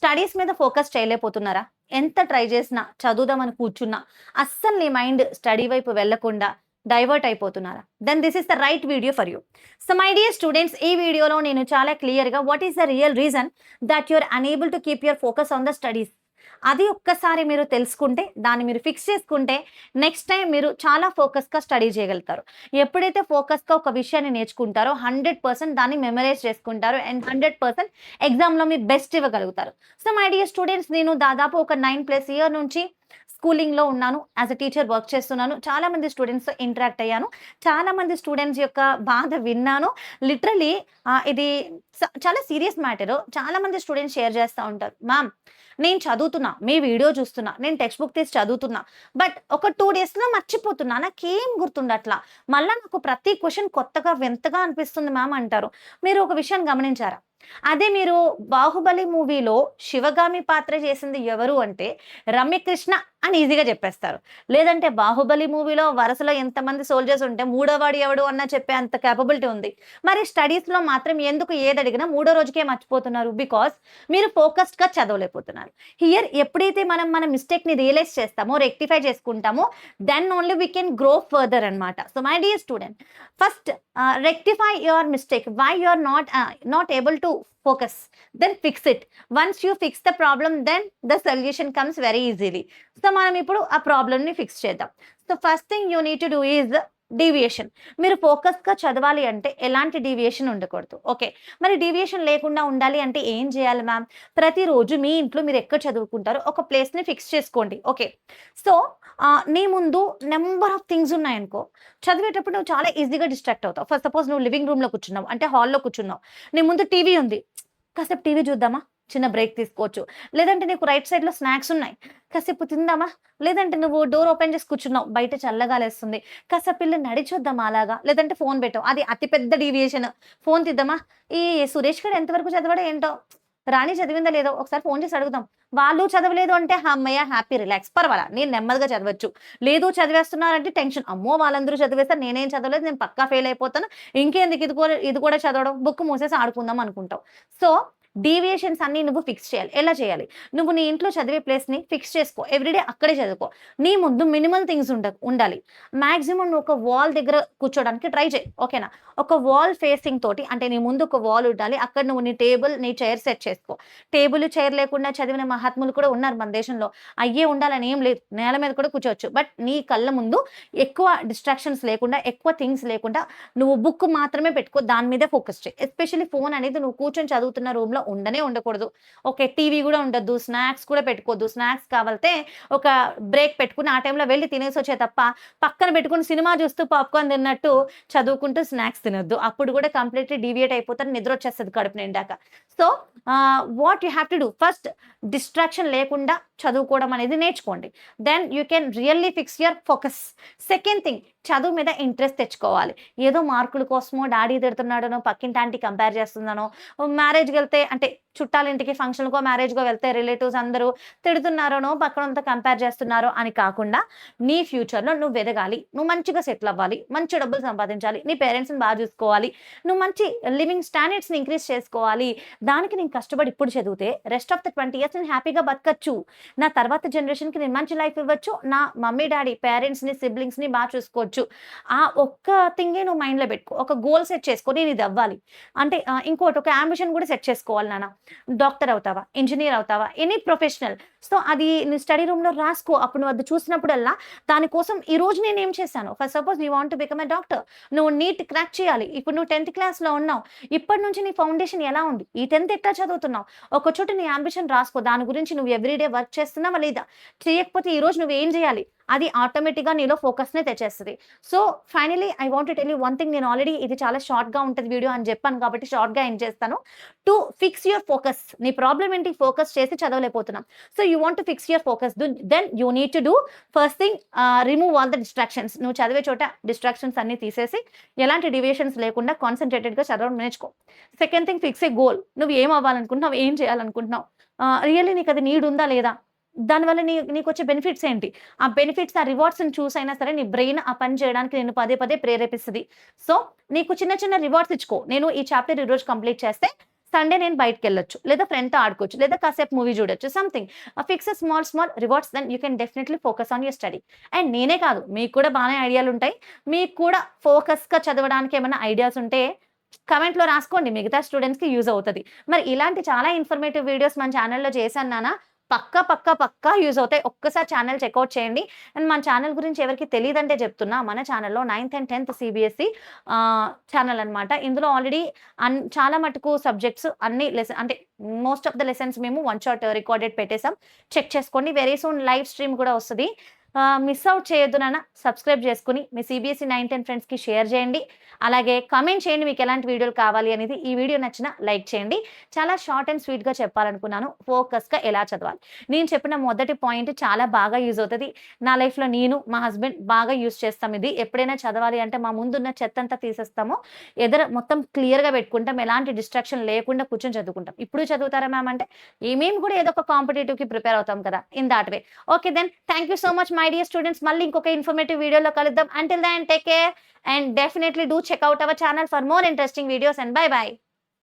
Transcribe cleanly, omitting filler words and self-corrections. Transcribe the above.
Studies మీద focus చేయలేకపోతున్నారా? ఎంత try చేసినా, చదువుదామని కూర్చున్నా, అస్సలు నీ మైండ్ స్టడీ వైపు వెళ్ళకుండా డైవర్ట్ అయిపోతున్నారా? Then this is the right video for you. So my dear students, ఈ వీడియోలో నేను చాలా క్లియర్‌గా what is the real reason that you are unable to keep your focus on the studies. అది ఒక్కసారి మీరు తెలుసుకుంటే, దాన్ని మీరు ఫిక్స్ చేసుకుంటే, నెక్స్ట్ టైం మీరు చాలా ఫోకస్‌గా స్టడీ చేయగలుగుతారు. ఎప్పుడైతే ఫోకస్‌గా ఒక విషయాన్ని నేర్చుకుంటారో 100% దాన్ని మెమరైజ్ చేసుకుంటారు అండ్ 100% ఎగ్జామ్‌లో మీ బెస్ట్ ఇవ్వగలుగుతారు. సో మై డియర్ స్టూడెంట్స్, నేను దాదాపు ఒక 9+ ఇయర్ నుంచి స్కూలింగ్‌లో ఉన్నాను. యాస్ ఎ టీచర్ వర్క్ చేస్తున్నాను. చాలామంది స్టూడెంట్స్‌తో ఇంటరాక్ట్ అయ్యాను. చాలామంది స్టూడెంట్స్ యొక్క బాధ విన్నాను. లిటరల్లీ ఇది చాలా సీరియస్ మ్యాటరు. చాలామంది స్టూడెంట్స్ షేర్ చేస్తా ఉంటారు. మ్యామ్, నేను చదువుతున్నా, మీ వీడియో చూస్తున్నా, నేను టెక్స్ట్ బుక్ తీసి చదువుతున్నా. బట్ ఒక 2 డేస్‌లో మర్చిపోతున్నా. నాకేం గుర్తుండట్లా. మళ్ళా నాకు ప్రతి క్వెషన్ కొత్తగా, వింతగా అనిపిస్తుంది మ్యామ్ అంటారు. మీరు ఒక విషయాన్ని గమనించారా? అదే మీరు 'బాహుబలి' మూవీలో శివగామి పాత్ర చేసింది ఎవరు అంటే రమ్యకృష్ణ అని ఈజీగా చెప్పేస్తారు. లేదంటే 'బాహుబలి' మూవీలో వరుసలో ఎంతమంది సోల్జర్స్ ఉంటే మూడోవాడు ఎవడు అన్న చెప్పే అంత కేపబిలిటీ ఉంది. మరి స్టడీస్‌లో మాత్రం ఎందుకు ఏదడిగినా మూడో రోజుకే మర్చిపోతున్నారు? బికాజ్ మీరు ఫోకస్డ్‌గా చదవలేకపోతున్నారు. హియర్ ఎప్పుడైతే మనం మన మిస్టేక్‌ని రియలైజ్ చేస్తామో, రెక్టిఫై చేసుకుంటామో, then only we can grow further అన్నమాట. So my dear student, first rectify your mistake. Why you are not able to focus? Then fix it. Once you fix the problem, then the solution comes very easily. So మనం ఇప్పుడు ఆ problem ని fix చేద్దాం. So first thing you need to do is deviation. మీరు ఫోకస్‌గా చదవాలి అంటే ఎలాంటి deviation ఉండకూడదు. ఓకే. మరి డీవియేషన్ లేకుండా ఉండాలి అంటే ఏం చేయాలి మ్యామ్? ప్రతిరోజు మీ ఇంట్లో మీరు ఎక్కడ చదువుకుంటారో ఒక ప్లేస్‌ని ఫిక్స్ చేసుకోండి. ఓకే. సో నీ ముందు నంబర్ ఆఫ్ థింగ్స్ ఉన్నాయనుకో, చదివేటప్పుడు నువ్వు చాలా ఈజీగా డిస్ట్రాక్ట్ అవుతావు. ఫర్ సపోజ్ నువ్వు లివింగ్ రూమ్‌లో కూర్చున్నావు, అంటే హాల్‌లో కూర్చున్నావు. నీ ముందు టీవీ ఉంది. కాసేపు టీవీ చూద్దామా? చిన్న బ్రేక్ తీసుకోవచ్చు. లేదంటే నీకు రైట్ సైడ్‌లో స్నాక్స్ ఉన్నాయి. కాసేపు తిందామా? లేదంటే నువ్వు డోర్ ఓపెన్ చేసి కూర్చున్నావు. బయట చల్లగాలేస్తుంది. కాసేపు ఎళ్లి నడిచొద్దామా అలాగా? లేదంటే ఫోన్ పెట్టావు. అది అతి పెద్ద డీవియేషన్. ఫోన్ తీద్దామా? ఈ సురేష్ గాడు ఎంతవరకు చదివాడో ఏంటో? రాణి చదివిందో లేదో ఒకసారి ఫోన్ చేసి అడుగుదాం. వాళ్ళు చదవలేదు అంటే హమ్మయ్య! హ్యాపీ రిలాక్స్ పర్వాలా. నేను నెమ్మదిగా చదవచ్చు. లేదు చదివేస్తున్నారంటే టెన్షన్. అమ్మో! వాళ్ళందరూ చదివేస్తారు. నేనేం చదవలేదు. నేను పక్కా ఫెయిల్ అయిపోతాను. ఇంకెందుకు ఇది కూడా చదవడం. బుక్ మూసేసి ఆడుకుందాం అనుకుంటావు. సో డీవియేషన్స్ అన్నీ నువ్వు ఫిక్స్ చేయాలి. ఎలా చేయాలి? నువ్వు నీ ఇంట్లో చదివే ప్లేస్‌ని ఫిక్స్ చేసుకో. ఎవ్రీడే అక్కడే చదువుకో. నీ ముందు మినిమల్ థింగ్స్ ఉండాలి. మాక్సిమం నువ్వు ఒక వాల్ దగ్గర కూర్చోడానికి ట్రై చెయి. ఓకేనా? ఒక వాల్ ఫేసింగ్ తోటి, అంటే నీ ముందు ఒక వాల్ ఉండాలి. అక్కడ నువ్వు నీ టేబుల్, నీ చైర్ సెట్ చేసుకో. టేబుల్, చైర్ లేకుండా చదివిన మహాత్ములు కూడా ఉన్నారు మన దేశంలో. అయ్యే ఉండాలని ఏం లేదు. నేల మీద కూడా కూర్చోవచ్చు. బట్ నీ కళ్ళ ముందు ఎక్కువ డిస్ట్రాక్షన్స్ లేకుండా, ఎక్కువ థింగ్స్ లేకుండా నువ్వు బుక్ మాత్రమే పెట్టుకో. దాని మీదే ఫోకస్ చెయి. ఎస్పెషల్లీ ఫోన్ అనేది నువ్వు కూర్చొని చదువుతున్న రూమ్‌లో ఉండకూడదు. ఓకే. టీవీ కూడా ఉండొద్దు. స్నాక్స్ కూడా పెట్టుకోవద్దు. స్నాక్స్ కావాలితే ఒక బ్రేక్ పెట్టుకొని ఆ టైంలో వెళ్లి తినేసొచ్చే తప్ప, పక్కన పెట్టుకొని సినిమా చూస్తూ పాప్‌కార్న్ తిన్నట్టు చదువుకుంటూ స్నాక్స్ తినొద్దు. అప్పుడు కూడా కంప్లీట్‌లీ డీవియేట్ అయిపోతారు. నిద్రొచ్చేస్తది కడుపు నిండాక. So what you have to do, first distraction లేకుండా చదువుకోవడం అనేది నేర్చుకోండి. Then you can really fix your focus. Second thing, చదువు మీద ఇంట్రెస్ట్ తెచ్చుకోవాలి. ఏదో మార్కుల కోసమో, డాడీ తిడుతున్నాడనో, పక్కింటి ఆంటీ కంపేర్ చేస్తుందనో, మ్యారేజ్‌కెళ్తే అంటే చుట్టాలింటికి ఫంక్షన్‌కో, మ్యారేజ్‌కో వెళ్తే రిలేటివ్స్ అందరూ తిడుతున్నారనో, పక్కనోళ్ళతో కంపేర్ చేస్తున్నారో అని కాకుండా, నీ ఫ్యూచర్‌లో నువ్వు ఎదగాలి. నువ్వు మంచిగా సెటిల్ అవ్వాలి. మంచి డబ్బులు సంపాదించాలి. నీ పేరెంట్స్‌ని బాగా చూసుకోవాలి. నువ్వు మంచి లివింగ్ స్టాండర్డ్స్‌ని ఇంక్రీజ్ చేసుకోవాలి. దానికి నేను కష్టపడి ఇప్పుడు చదివితే రెస్ట్ ఆఫ్ ద 20 ఇయర్స్ నేను హ్యాపీగా బతకచ్చు. నా తర్వాత జనరేషన్‌కి నేను మంచి లైఫ్ ఇవ్వచ్చు. నా మమ్మీ, డాడీ, పేరెంట్స్‌ని, సిబ్లింగ్స్‌ని బాగా చూసుకోవచ్చు. ఆ ఒక్క థింగే నువ్వు మైండ్‌లో పెట్టుకో. ఒక గోల్ సెట్ చేసుకో. నేను ఇది అవ్వాలి. అంటే ఇంకోటి ఒక యాంబిషన్ కూడా సెట్ చేసుకోవాలి నాన్న. డాక్టర్ అవుతావా? ఇంజినీర్ అవుతావా? Any professional. సో అది నీ స్టడీ రూమ్‌లో రాసుకో. అప్పుడు నువ్వు అది చూసినప్పుడల్లా దానికోసం ఈరోజు నేనేం చేశాను. For suppose you want to become a doctor. నువ్వు నీట్ క్రాక్ చేయాలి. ఇప్పుడు నువ్వు 10th క్లాస్‌లో ఉన్నావు. ఇప్పటి నుంచి నీ ఫౌండేషన్ ఎలా ఉంది? ఈ 10th ఎట్లా చదువుతున్నావు? ఒక చోట నీ యాంబిషన్ రాసుకో. దాని గురించి నువ్వు ఎవ్రీడే వర్క్ చేస్తున్నావా లేదా? చేయకపోతే ఈరోజు నువ్వేం చేయాలి? అది ఆటోమేటిక్‌గా నీలో ఫోకస్‌నే తెచ్చేస్తది. So finally I want to tell you one thing. నేను ఆల్రెడీ ఇది చాలా షార్ట్‌గా ఉంటది వీడియో అని చెప్పాను కాబట్టి షార్ట్‌గా ఎండ్ చేస్తాను. To fix your focus. నీ ప్రాబ్లమ్ ఏంటి? ఫోకస్ చేసి చదవలేకపోతున్నాం. So you want to fix your focus. Then you need to do first thing, remove all the distractions. నువ్వు చదివే చోట డిస్ట్రాక్షన్స్ అన్నీ తీసేసి ఎలాంటి డీవియేషన్స్ లేకుండా కాన్సంట్రేటెడ్‌గా చదవడం నేర్చుకో. సెకండ్ థింగ్, ఫిక్స్ ఏ గోల్. నువ్వు ఏం అవ్వాలనుకుంటున్నావు? ఏం చేయాలనుకుంటున్నావు? రియల్లీ నీకు అది నీడ్ ఉందా లేదా? దానివల్ల నీకొచ్చే బెనిఫిట్స్ ఏంటి? ఆ బెనిఫిట్స్, ఆ రివార్డ్స్‌ని చూసైనా సరే నీ బ్రెయిన్ ఆ పని చేయడానికి నిన్ను పదే పదే ప్రేరేపిస్తది. సో నీకు చిన్న చిన్న రివార్డ్స్ ఇచ్చుకో. నేను ఈ చాప్టర్ ఈరోజు కంప్లీట్ చేస్తే సండే నేను బయటకెళ్ళొచ్చు, లేదా ఫ్రెండ్‌తో ఆడుకోవచ్చు, లేదా కాసేపు మూవీ చూడొచ్చు. Something fix small rewards, then you can definitely focus on your study. And నేనే కాదు, మీకు కూడా బానే ఐడియాలుంటాయి. మీకు కూడా ఫోకస్‌గా చదవడానికి ఏమైనా ఐడియాస్ ఉంటే కామెంట్‌లో రాసుకోండి. మిగతా స్టూడెంట్స్‌కి యూజ్ అవుతది. మరి ఇలాంటి చాలా ఇన్ఫర్మేటివ్ వీడియోస్ మన ఛానెల్‌లో చేశాను నాన్న. పక్కా యూజ్ అవుతాయి. ఒక్కసారి ఛానెల్ చెకౌట్ చేయండి. అండ్ మన ఛానెల్ గురించి ఎవరికీ తెలీదంటే చెప్తున్నా. మన ఛానెల్‌లో 9థ్ అండ్ 10థ్ సీబీఎస్‌ఈ ఛానెల్ అన్నమాట. ఇందులో ఆల్రెడీ చాలా మటుకు సబ్జెక్ట్స్ అన్ని అంటే మోస్ట్ ఆఫ్ ద లెసన్స్ మేము వన్ షాట్ రికార్డెడ్ పెట్టేసాం. చెక్ చేసుకోండి. వెరీ సూన్ లైవ్ స్ట్రీమ్ కూడా వస్తది. మిస్ అవుట్ చేయొద్దు నాన్న. సబ్స్క్రైబ్ చేసుకొని మీ సీబీఎస్‌ఈ 9, 10 ఫ్రెండ్స్‌కి షేర్ చేయండి. అలాగే కామెంట్ చేయండి మీకు ఎలాంటి వీడియోలు కావాలి అనేది. ఈ వీడియో నచ్చినా లైక్ చేయండి. చాలా షార్ట్ అండ్ స్వీట్‌గా చెప్పాలనుకున్నాను. ఫోకస్‌గా ఎలా చదవాలి. నేను చెప్పిన మొదటి పాయింట్ చాలా బాగా యూజ్ అవుతది. నా లైఫ్‌లో నేను, మా హస్బెండ్ బాగా యూజ్ చేస్తాం ఇది. ఎప్పుడైనా చదవాలి అంటే మా ముందున్న చెత్తంతా తీసేస్తాము. మొత్తం క్లియర్‌గా పెట్టుకుంటాం. ఎలాంటి డిస్ట్రాక్షన్ లేకుండా కూర్చొని చదువుకుంటాం. ఇప్పుడు చదువుతారా మ్యామ్ అంటే, మేము కూడా ఏదో ఒక కాంపిటీటివ్‌కి ప్రిపేర్ అవుతాం కదా! In that way. Okay then thank you so much my dear students. మళ్ళీ ఇంకొక ఇన్ఫర్మేటివ్ వీడియోలో కలుద్దాం. Until then take care and definitely do check out our channel for more interesting videos and bye by.